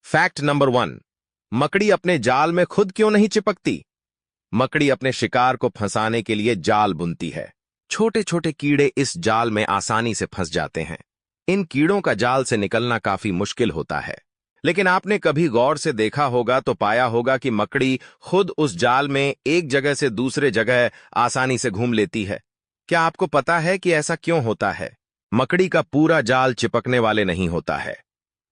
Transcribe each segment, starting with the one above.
Fact number 1। मकड़ी अपने जाल में खुद क्यों नहीं चिपकती? मकड़ी अपने शिकार को फंसाने के लिए जाल बुनती है। छोटे छोटे कीड़े इस जाल में आसानी से फंस जाते हैं। इन कीड़ों का जाल से निकलना काफी मुश्किल होता है। लेकिन आपने कभी गौर से देखा होगा तो पाया होगा कि मकड़ी खुद उस जाल में एक जगह से दूसरे जगह आसानी से घूम लेती है। क्या आपको पता है कि ऐसा क्यों होता है? मकड़ी का पूरा जाल चिपकने वाले नहीं होता है।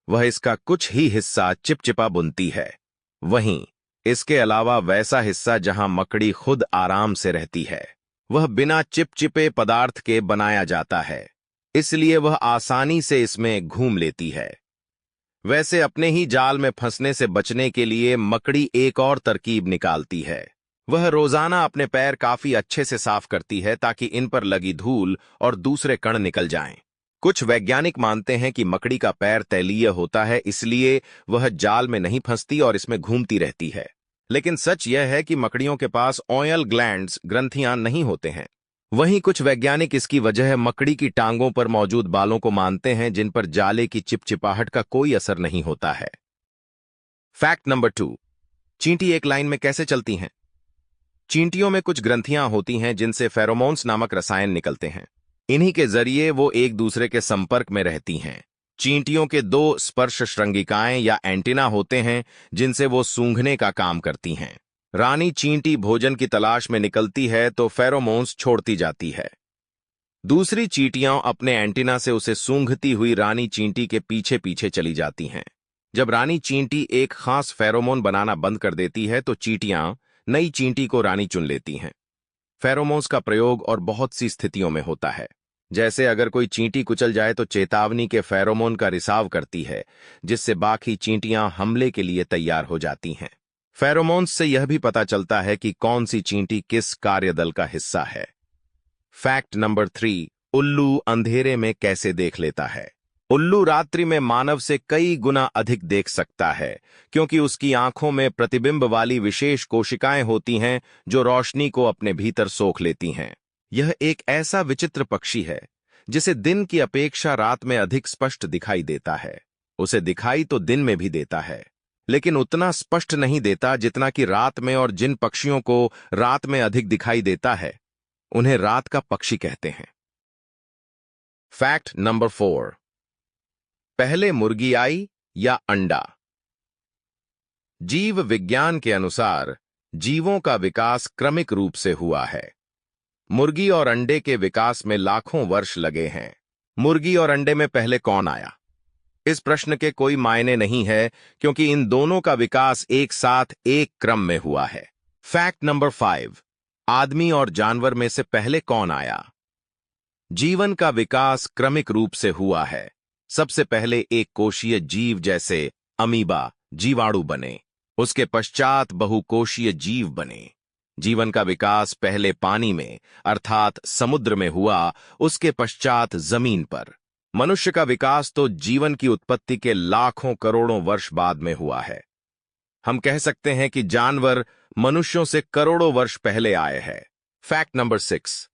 वह इसका कुछ ही हिस्सा चिपचिपा बुनती है। वहीं इसके अलावा वैसा हिस्सा जहां मकड़ी खुद आराम से रहती है, वह बिना चिपचिपे पदार्थ के बनाया जाता है। इसलिए वह आसानी से इसमें घूम लेती है। वैसे अपने ही जाल में फंसने से बचने के लिए मकड़ी एक और तरकीब निकालती है। वह रोजाना अपने पैर काफी अच्छे से साफ करती है ताकि इन पर लगी धूल और दूसरे कण निकल जाएं। कुछ वैज्ञानिक मानते हैं कि मकड़ी का पैर तैलीय होता है, इसलिए वह जाल में नहीं फंसती और इसमें घूमती रहती है। लेकिन सच यह है कि मकड़ियों के पास ऑयल ग्लैंड्स ग्रंथियां नहीं होते हैं। वहीं कुछ वैज्ञानिक इसकी वजह मकड़ी की टांगों पर मौजूद बालों को मानते हैं, जिन पर जाले की चिपचिपाहट का कोई असर नहीं होता है। Fact number 2। चींटी एक लाइन में कैसे चलती हैं? चींटियों में कुछ ग्रंथियां होती हैं जिनसे फेरोमोन्स नामक रसायन निकलते हैं। इन्हीं के जरिए वो एक दूसरे के संपर्क में रहती हैं। चींटियों के 2 स्पर्श श्रृंगिकाएं या एंटीना होते हैं जिनसे वो सूंघने का काम करती हैं। रानी चींटी भोजन की तलाश में निकलती है तो फेरोमोन्स छोड़ती जाती है। दूसरी चींटियां अपने एंटीना से उसे सूंघती हुई रानी चींटी के पीछे पीछे चली जाती हैं। जब रानी चींटी एक खास फेरोमोन बनाना बंद कर देती है तो चींटियां नई चींटी को रानी चुन लेती हैं। फेरोमोन्स का प्रयोग और बहुत सी स्थितियों में होता है। जैसे अगर कोई चींटी कुचल जाए तो चेतावनी के फेरोमोन का रिसाव करती है, जिससे बाकी चींटियां हमले के लिए तैयार हो जाती हैं। फेरोमोन्स से यह भी पता चलता है कि कौन सी चींटी किस कार्यदल का हिस्सा है। Fact number 3। उल्लू अंधेरे में कैसे देख लेता है? उल्लू रात्रि में मानव से कई गुना अधिक देख सकता है, क्योंकि उसकी आंखों में प्रतिबिंब वाली विशेष कोशिकाएं होती हैं जो रोशनी को अपने भीतर सोख लेती हैं। यह एक ऐसा विचित्र पक्षी है जिसे दिन की अपेक्षा रात में अधिक स्पष्ट दिखाई देता है। उसे दिखाई तो दिन में भी देता है, लेकिन उतना स्पष्ट नहीं देता जितना कि रात में, और जिन पक्षियों को रात में अधिक दिखाई देता है उन्हें रात का पक्षी कहते हैं। Fact number 4। पहले मुर्गी आई या अंडा? जीव विज्ञान के अनुसार जीवों का विकास क्रमिक रूप से हुआ है। मुर्गी और अंडे के विकास में लाखों वर्ष लगे हैं। मुर्गी और अंडे में पहले कौन आया? इस प्रश्न के कोई मायने नहीं है, क्योंकि इन दोनों का विकास एक साथ एक क्रम में हुआ है। Fact number 5। आदमी और जानवर में से पहले कौन आया? जीवन का विकास क्रमिक रूप से हुआ है। सबसे पहले एक कोशीय जीव जैसे अमीबा, जीवाणु बने। उसके पश्चात बहुकोशीय जीव बने। जीवन का विकास पहले पानी में अर्थात समुद्र में हुआ, उसके पश्चात जमीन पर। मनुष्य का विकास तो जीवन की उत्पत्ति के लाखों करोड़ों वर्ष बाद में हुआ है। हम कह सकते हैं कि जानवर मनुष्यों से करोड़ों वर्ष पहले आए हैं। Fact number 6।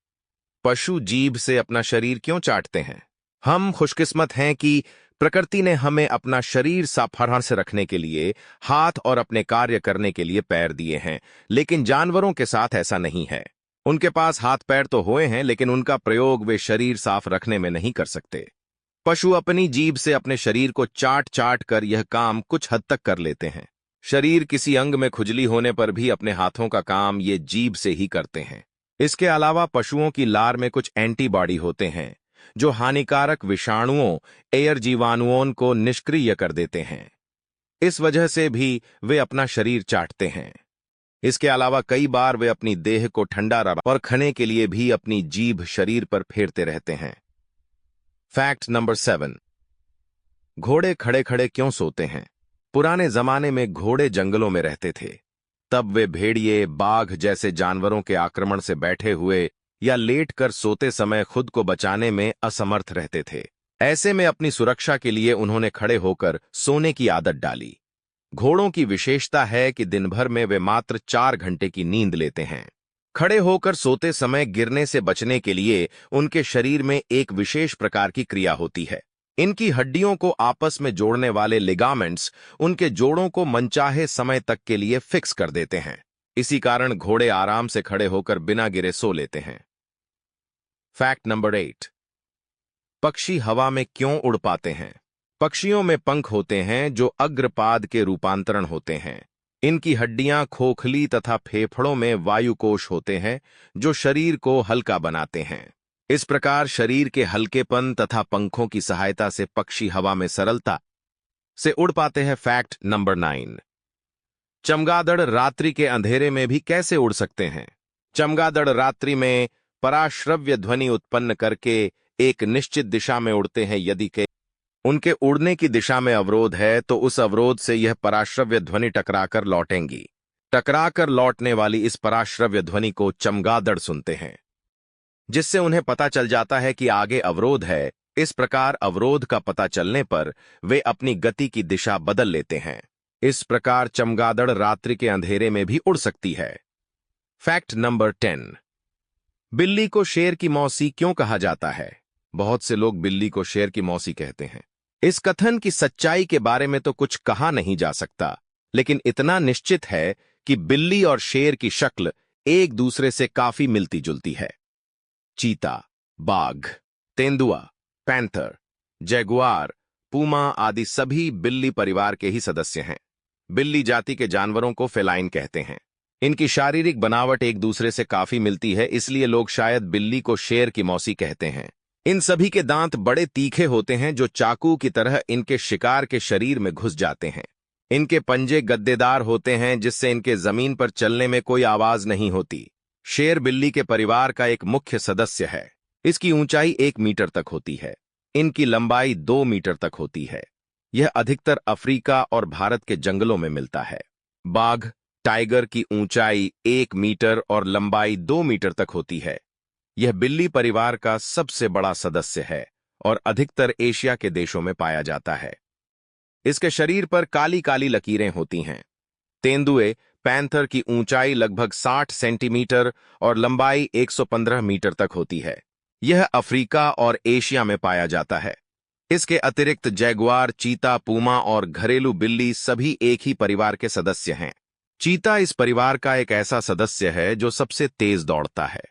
पशु जीभ से अपना शरीर क्यों चाटते हैं? हम खुशकिस्मत हैं कि प्रकृति ने हमें अपना शरीर साफ से रखने के लिए हाथ और अपने कार्य करने के लिए पैर दिए हैं, लेकिन जानवरों के साथ ऐसा नहीं है। उनके पास हाथ पैर तो हुए हैं, लेकिन उनका प्रयोग वे शरीर साफ रखने में नहीं कर सकते। पशु अपनी जीभ से अपने शरीर को चाट चाट कर यह काम कुछ हद तक कर लेते हैं। शरीर किसी अंग में खुजली होने पर भी अपने हाथों का काम ये जीभ से ही करते हैं। इसके अलावा पशुओं की लार में कुछ एंटीबॉडी होते हैं जो हानिकारक विषाणुओं, एयर जीवाणुओं को निष्क्रिय कर देते हैं। इस वजह से भी वे अपना शरीर चाटते हैं। इसके अलावा कई बार वे अपनी देह को ठंडा और खाने के लिए भी अपनी जीभ शरीर पर फेरते रहते हैं। Fact number 7। घोड़े खड़े खड़े क्यों सोते हैं? पुराने जमाने में घोड़े जंगलों में रहते थे। तब वे भेड़िए, बाघ जैसे जानवरों के आक्रमण से बैठे हुए या लेट कर सोते समय खुद को बचाने में असमर्थ रहते थे। ऐसे में अपनी सुरक्षा के लिए उन्होंने खड़े होकर सोने की आदत डाली। घोड़ों की विशेषता है कि दिन भर में वे मात्र 4 घंटे की नींद लेते हैं। खड़े होकर सोते समय गिरने से बचने के लिए उनके शरीर में एक विशेष प्रकार की क्रिया होती है। इनकी हड्डियों को आपस में जोड़ने वाले लिगामेंट्स उनके जोड़ों को मनचाहे समय तक के लिए फिक्स कर देते हैं। इसी कारण घोड़े आराम से खड़े होकर बिना गिरे सो लेते हैं। Fact number 8। पक्षी हवा में क्यों उड़ पाते हैं? पक्षियों में पंख होते हैं जो अग्रपाद के रूपांतरण होते हैं। इनकी हड्डियां खोखली तथा फेफड़ों में वायुकोश होते हैं जो शरीर को हल्का बनाते हैं। इस प्रकार शरीर के हल्केपन तथा पंखों की सहायता से पक्षी हवा में सरलता से उड़ पाते हैं। Fact number 9। चमगादड़ रात्रि के अंधेरे में भी कैसे उड़ सकते हैं? चमगादड़ रात्रि में पराश्रव्य ध्वनि उत्पन्न करके एक निश्चित दिशा में उड़ते हैं। यदि के उनके उड़ने की दिशा में अवरोध है तो उस अवरोध से यह पराश्रव्य ध्वनि टकराकर लौटेंगी। टकराकर लौटने वाली इस पराश्रव्य ध्वनि को चमगादड़ सुनते हैं, जिससे उन्हें पता चल जाता है कि आगे अवरोध है। इस प्रकार अवरोध का पता चलने पर वे अपनी गति की दिशा बदल लेते हैं। इस प्रकार चमगादड़ रात्रि के अंधेरे में भी उड़ सकती है। Fact number 10। बिल्ली को शेर की मौसी क्यों कहा जाता है? बहुत से लोग बिल्ली को शेर की मौसी कहते हैं। इस कथन की सच्चाई के बारे में तो कुछ कहा नहीं जा सकता, लेकिन इतना निश्चित है कि बिल्ली और शेर की शक्ल एक दूसरे से काफी मिलती जुलती है। चीता, बाघ, तेंदुआ, पैंथर, जैगुआर, पूमा आदि सभी बिल्ली परिवार के ही सदस्य हैं। बिल्ली जाति के जानवरों को फेलाइन कहते हैं। इनकी शारीरिक बनावट एक दूसरे से काफी मिलती है, इसलिए लोग शायद बिल्ली को शेर की मौसी कहते हैं। इन सभी के दांत बड़े तीखे होते हैं जो चाकू की तरह इनके शिकार के शरीर में घुस जाते हैं। इनके पंजे गद्देदार होते हैं जिससे इनके जमीन पर चलने में कोई आवाज नहीं होती। शेर बिल्ली के परिवार का एक मुख्य सदस्य है। इसकी ऊंचाई 1 मीटर तक होती है। इनकी लंबाई 2 मीटर तक होती है। यह अधिकतर अफ्रीका और भारत के जंगलों में मिलता है। बाघ, टाइगर की ऊंचाई 1 मीटर और लंबाई 2 मीटर तक होती है। यह बिल्ली परिवार का सबसे बड़ा सदस्य है और अधिकतर एशिया के देशों में पाया जाता है। इसके शरीर पर काली काली लकीरें होती हैं। तेंदुए, पैंथर की ऊंचाई लगभग 60 सेंटीमीटर और लंबाई 115 मीटर तक होती है। यह अफ्रीका और एशिया में पाया जाता है। इसके अतिरिक्त जैगुआर, चीता, पूमा और घरेलू बिल्ली सभी एक ही परिवार के सदस्य हैं। चीता इस परिवार का एक ऐसा सदस्य है जो सबसे तेज दौड़ता है।